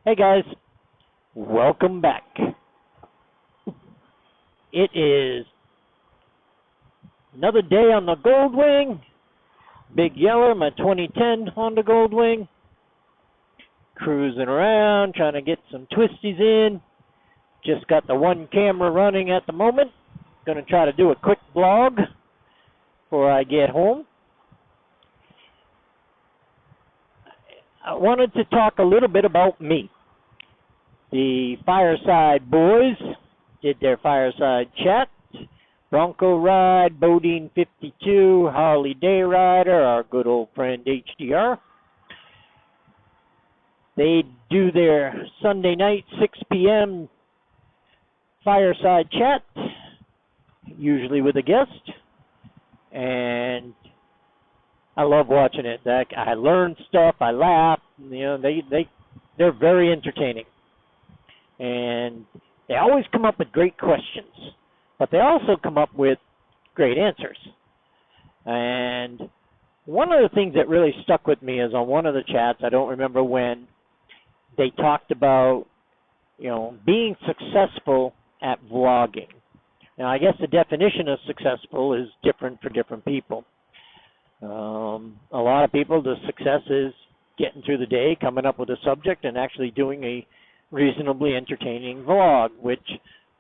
Hey guys, welcome back. It is another day on the Goldwing. Big Yeller, my 2010 Honda Goldwing. Cruising around, trying to get some twisties in. Just got the one camera running at the moment. Gonna try to do a quick vlog before I get home. I wanted to talk a little bit about me. The Fireside boys did their fireside chat. Bronco Ride, Bodine 52, Harley Day Rider, our good old friend HDR. They do their Sunday night 6 p.m. fireside chat, usually with a guest. And I love watching it. I learn stuff, I laugh. They're very entertaining. And they always come up with great questions, but they also come up with great answers. And one of the things that really stuck with me is on one of the chats, I don't remember when, they talked about, being successful at vlogging. Now, I guess the definition of successful is different for different people. A lot of people, the success is getting through the day, coming up with a subject, and actually doing a reasonably entertaining vlog, which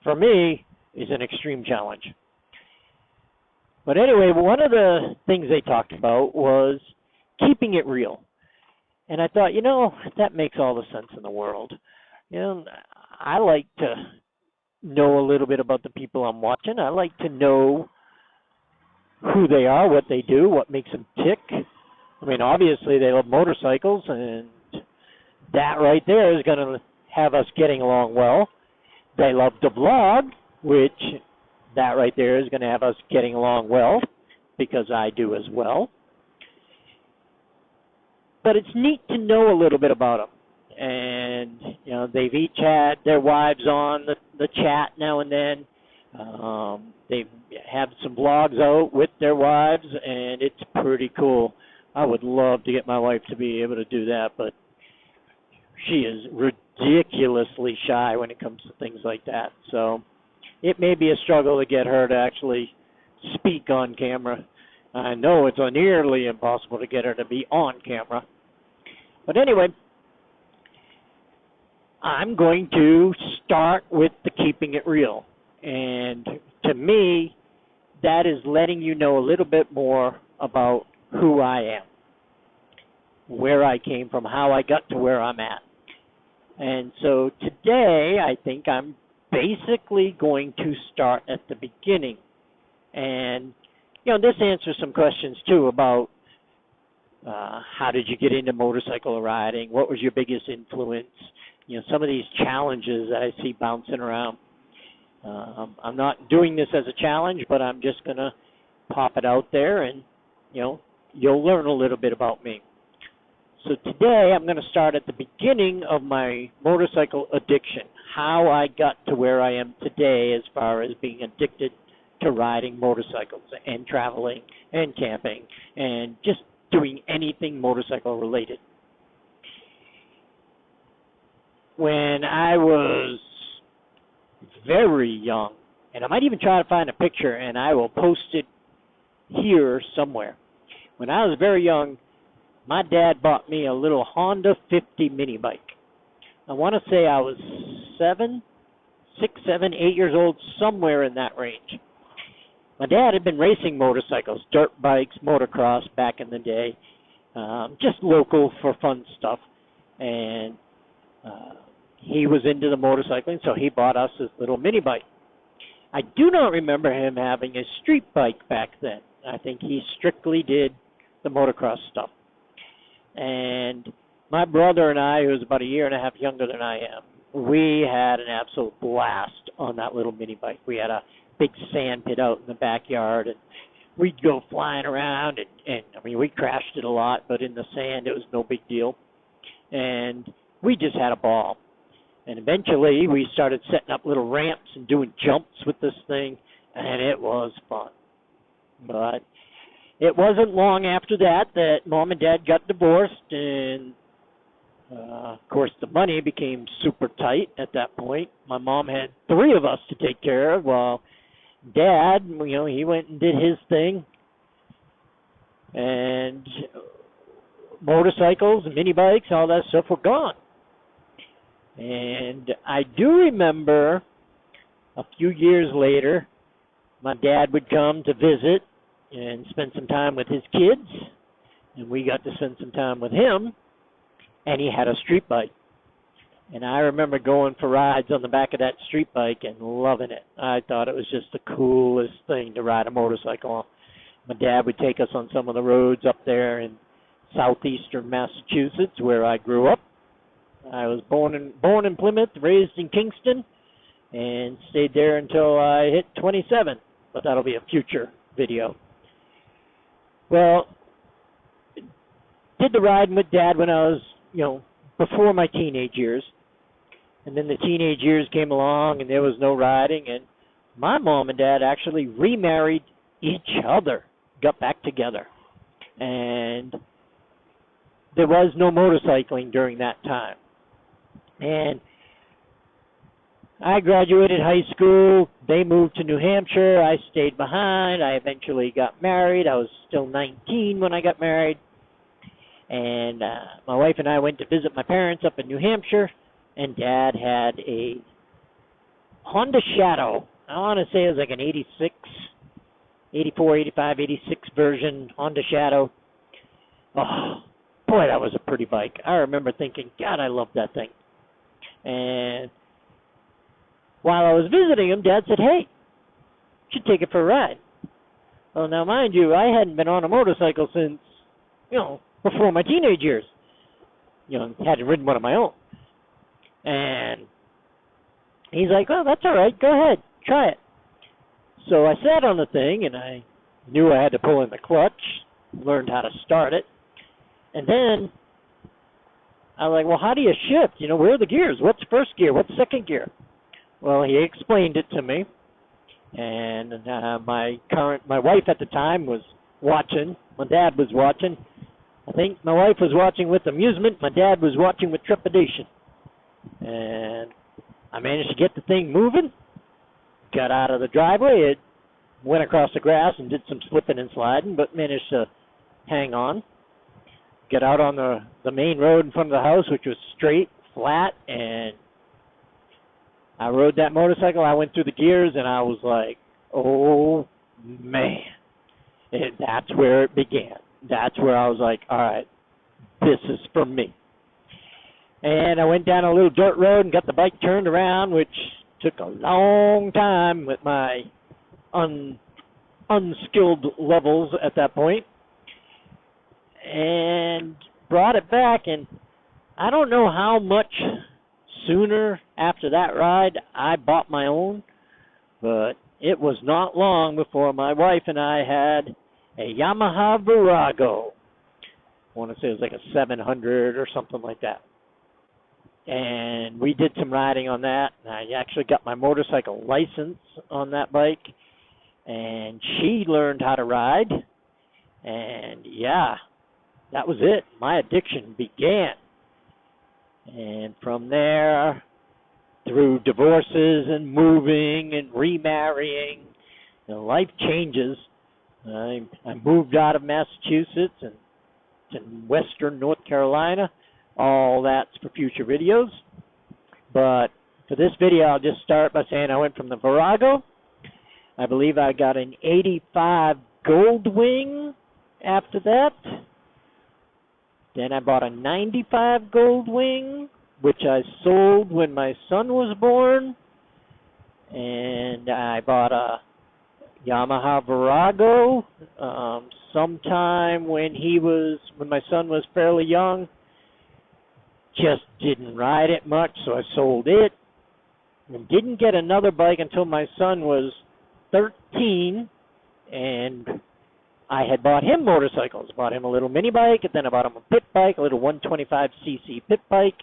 for me is an extreme challenge. But anyway, one of the things they talked about was keeping it real. And I thought, that makes all the sense in the world. I like to know a little bit about the people I'm watching. I like to know who they are, what they do, what makes them tick. I mean, obviously they love motorcycles, and that right there is going to have us getting along well. They love to vlog, which that right there is going to have us getting along well, because I do as well. But it's neat to know a little bit about them. And, they've each had their wives on the chat now and then. They have some vlogs out with their wives, and it's pretty cool. I would love to get my wife to be able to do that, but she is ridiculously shy when it comes to things like that. So it may be a struggle to get her to actually speak on camera. I know it's nearly impossible to get her to be on camera. But anyway, I'm going to start with the keeping it real. And to me, that is letting you know a little bit more about who I am, where I came from, how I got to where I'm at. And so today, I think I'm basically going to start at the beginning. And, this answers some questions, too, about how did you get into motorcycle riding? What was your biggest influence? Some of these challenges that I see bouncing around. I'm not doing this as a challenge, but I'm just going to pop it out there, and, you'll learn a little bit about me. So today I'm going to start at the beginning of my motorcycle addiction, how I got to where I am today as far as being addicted to riding motorcycles and traveling and camping and just doing anything motorcycle related. When I was very young, and I might even try to find a picture and I will post it here somewhere. When I was very young, my dad bought me a little Honda 50 mini bike. I want to say I was 6, 7, 8 years old, somewhere in that range. My dad had been racing motorcycles, dirt bikes, motocross back in the day, just local for fun stuff. And he was into the motorcycling, so he bought us this little mini bike. I do not remember him having a street bike back then. I think he strictly did the motocross stuff. And my brother and I, who was about a year and a half younger than I am, we had an absolute blast on that little mini bike. We had a big sand pit out in the backyard, and we'd go flying around, and we crashed it a lot, but in the sand it was no big deal. And we just had a ball. And eventually we started setting up little ramps and doing jumps with this thing, and it was fun. But it wasn't long after that Mom and Dad got divorced, and Of course, the money became super tight at that point. My mom had three of us to take care of, while Dad, he went and did his thing. And motorcycles and mini bikes, all that stuff were gone. And I do remember a few years later, my dad would come to visit and spend some time with his kids, and we got to spend some time with him, and he had a street bike. And I remember going for rides on the back of that street bike and loving it. I thought it was just the coolest thing to ride a motorcycle on. My dad would take us on some of the roads up there in southeastern Massachusetts, where I grew up. I was born in Plymouth, raised in Kingston, and stayed there until I hit 27. But that'll be a future video. Well, did the riding with Dad when I was, before my teenage years. And then the teenage years came along, and there was no riding. And my mom and Dad actually remarried each other, got back together. And there was no motorcycling during that time. And I graduated high school. They moved to New Hampshire. I stayed behind. I eventually got married. I was still 19 when I got married. And my wife and I went to visit my parents up in New Hampshire. And Dad had a Honda Shadow. I want to say it was like an 84, 85, 86 version Honda Shadow. Oh, boy, that was a pretty bike. I remember thinking, God, I love that thing. And while I was visiting him, Dad said, hey, you should take it for a ride. Well, now, mind you, I hadn't been on a motorcycle since, before my teenage years. Hadn't ridden one of my own. And he's like, well, that's all right. Go ahead. Try it. So I sat on the thing, and I knew I had to pull in the clutch, learned how to start it. And then I was like, well, how do you shift? Where are the gears? What's first gear? What's second gear? Well, he explained it to me. And my wife at the time was watching. My dad was watching. I think my wife was watching with amusement. My dad was watching with trepidation. And I managed to get the thing moving. Got out of the driveway. It went across the grass and did some slipping and sliding, but managed to hang on. Get out on the main road in front of the house, which was straight, flat, and I rode that motorcycle. I went through the gears, and I was like, oh, man. And that's where it began. That's where I was like, all right, this is for me. And I went down a little dirt road and got the bike turned around, which took a long time with my unskilled levels at that point. And brought it back, and I don't know how much sooner after that ride I bought my own, but it was not long before my wife and I had a Yamaha Virago. I want to say it was like a 700 or something like that. And we did some riding on that. And I actually got my motorcycle license on that bike, and she learned how to ride. And yeah, that was it. My addiction began. And from there, through divorces and moving and remarrying, life changes. I moved out of Massachusetts and to western North Carolina. All that's for future videos. But for this video, I'll just start by saying I went from the Virago. I believe I got an 85 Goldwing after that. Then I bought a 95 Goldwing, which I sold when my son was born. And I bought a Yamaha Virago sometime when my son was fairly young. Just didn't ride it much, so I sold it. And didn't get another bike until my son was 13, and I had bought him motorcycles. Bought him a little mini bike, and then I bought him a pit bike, a little 125cc pit bike,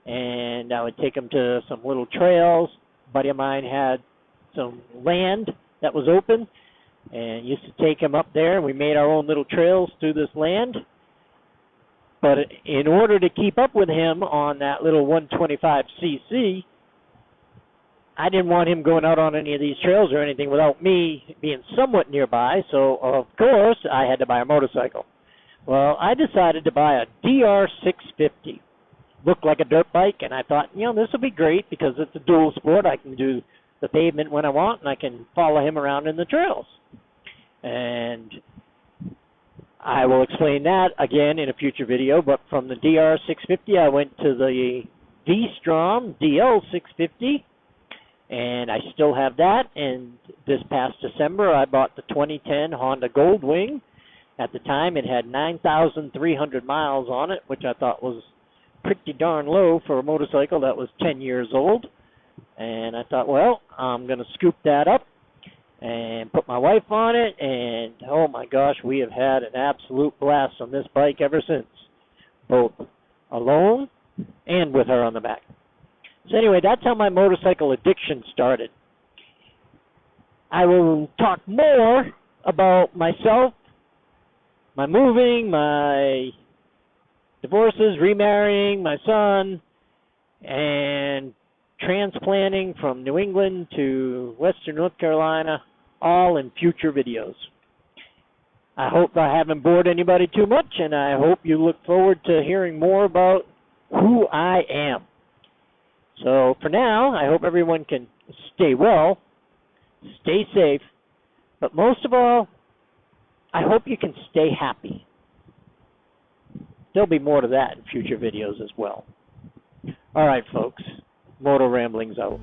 and I would take him to some little trails. A buddy of mine had some land that was open, and used to take him up there, and we made our own little trails through this land. But in order to keep up with him on that little 125cc, I didn't want him going out on any of these trails or anything without me being somewhat nearby, so of course I had to buy a motorcycle. Well, I decided to buy a DR650. Looked like a dirt bike, and I thought, this will be great because it's a dual sport. I can do the pavement when I want, and I can follow him around in the trails. And I will explain that again in a future video, but from the DR650 I went to the Vstrom DL650, and I still have that. And this past December I bought the 2010 Honda Goldwing. At the time it had 9,300 miles on it, which I thought was pretty darn low for a motorcycle that was 10 years old. And I thought, well, I'm going to scoop that up and put my wife on it, and oh my gosh, we have had an absolute blast on this bike ever since, both alone and with her on the back. So anyway, that's how my motorcycle addiction started. I will talk more about myself, my moving, my divorces, remarrying, my son, and transplanting from New England to Western North Carolina, all in future videos. I hope I haven't bored anybody too much, and I hope you look forward to hearing more about who I am. So for now, I hope everyone can stay well, stay safe, but most of all, I hope you can stay happy. There'll be more to that in future videos as well. All right, folks. Moto Ramblings out.